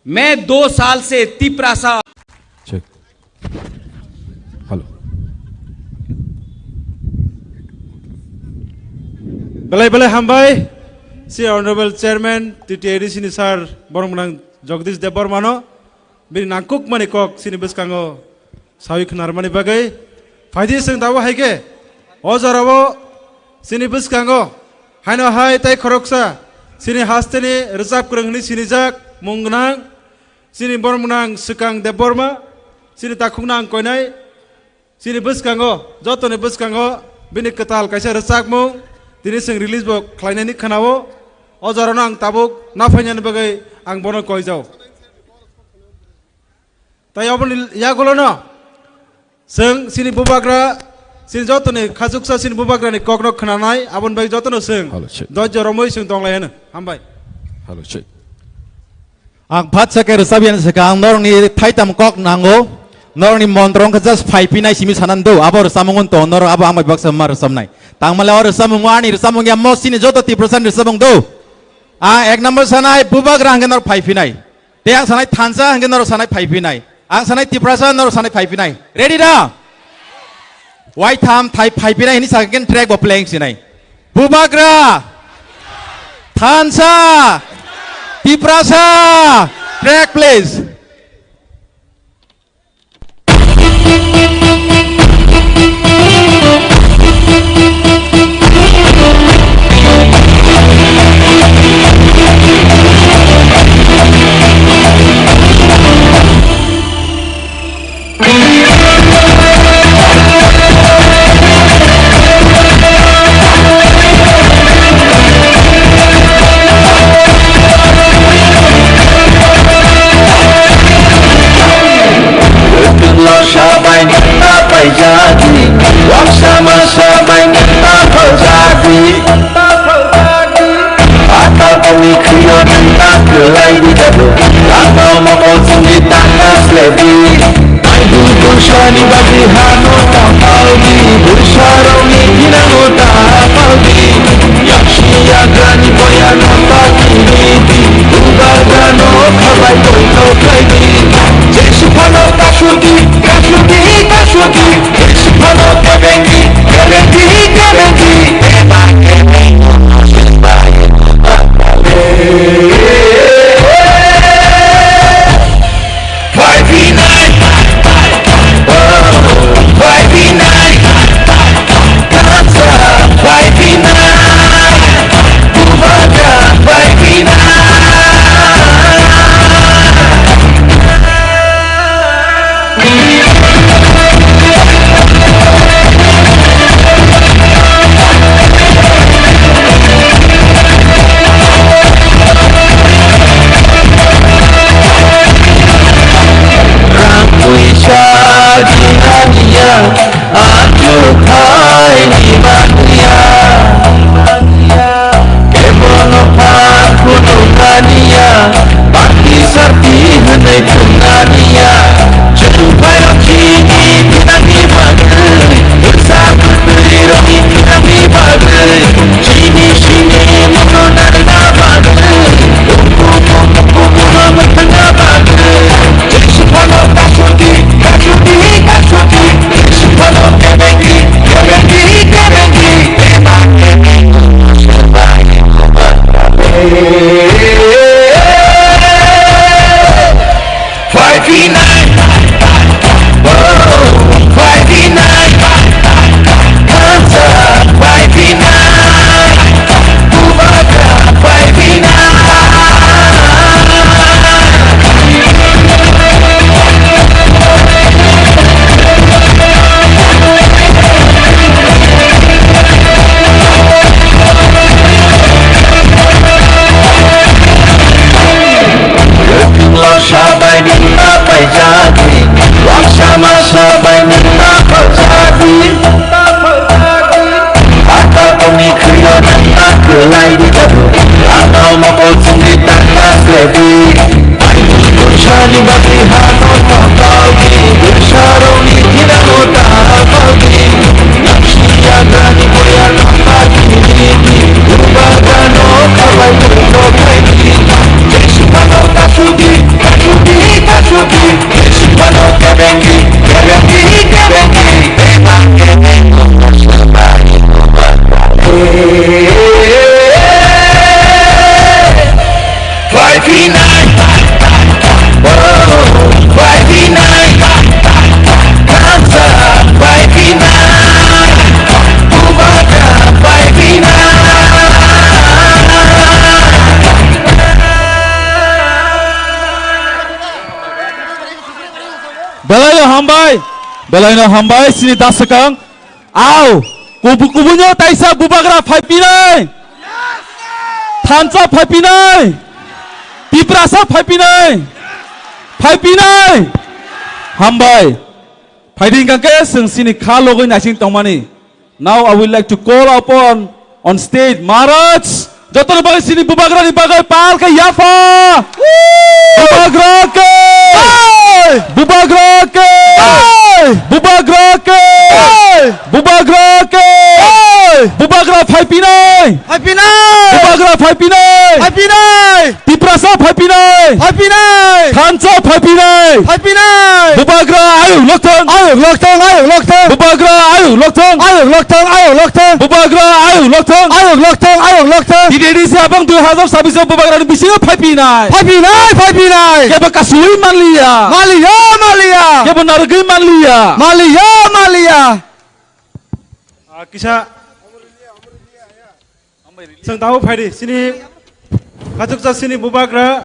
मैं 2 साल से Tiprasa check hello belai belai hambai si honorable chairman TTAD sini sar borong menang Jagdish Debormano bini nangkuk mani kok sini beskango sawi kenar mani bagai faidi seng tawa haike ojarawo sini beskango haino hai tai khoroksa sini hasteni reserve kurangni sini jak mungnang sini borong menang sekang Deborma sini takungnang koinai sini beskango jotoni beskango bini ketal kaisa resak mung tini sing release bo khlainani khanawo ojarano ang tabuk nafainani bagai ang bono koijau tai oboni yagulo no sing sini bubagra sini jotoni khajuksa sini bubagra ni kokno khananai abon bai jotono sing dojjo romoi sing tonglayan hambai hello check ang phat sakar sabian sakang norong ni thaitam kok nango norong ni montrong ka just 5 pinai simi sanando abor samungun to norong aba amai baksa mar samnai tangmala or samungwani samung ya mosini joto 30% samung do a ek number sanai bubak rang nor 5 pinai teang sanai thansa hang nor sanai 5 pinai ang sanai 30% nor sanai 5 pinai ready da white tham thai 5 pinai ni saken track bo playing sinai bubagra thansa Tiprasa track please Belai hambai sini dasakang. Au, kubu-kubunya taisa bubagra Faipinai. Tansa Faipinai. Tiprasa Faipinai. Faipinai. Hambai. Faiding kangke sing sini khalogoi nasing tongmani. Now I would like to call upon on stage Maharaj. Jotor bagai sini bubagra di bagai pal ke yafa. Bubagra ke. Bubagra ke. Bubagra ke. Bubagra ke. Bubagra Faipinai. Faipinai. Bubagra Faipinai. Faipinai. Tiprasa Faipinai. Faipinai. Tansa Faipinai. Faipinai. Bubagra ayu loktan. Lokthang. Bubagra ayu loktan. Lokthang. Bubagra ayu loktan. Lokthang. Di diri siapang 2026 bubagra di bisinya Faipinai. Faipinai. Kaya kasui manlia. Malia. Kaya nargai manlia. Malia. Kisah sang tahu Faidi sini kajuk sini bubagra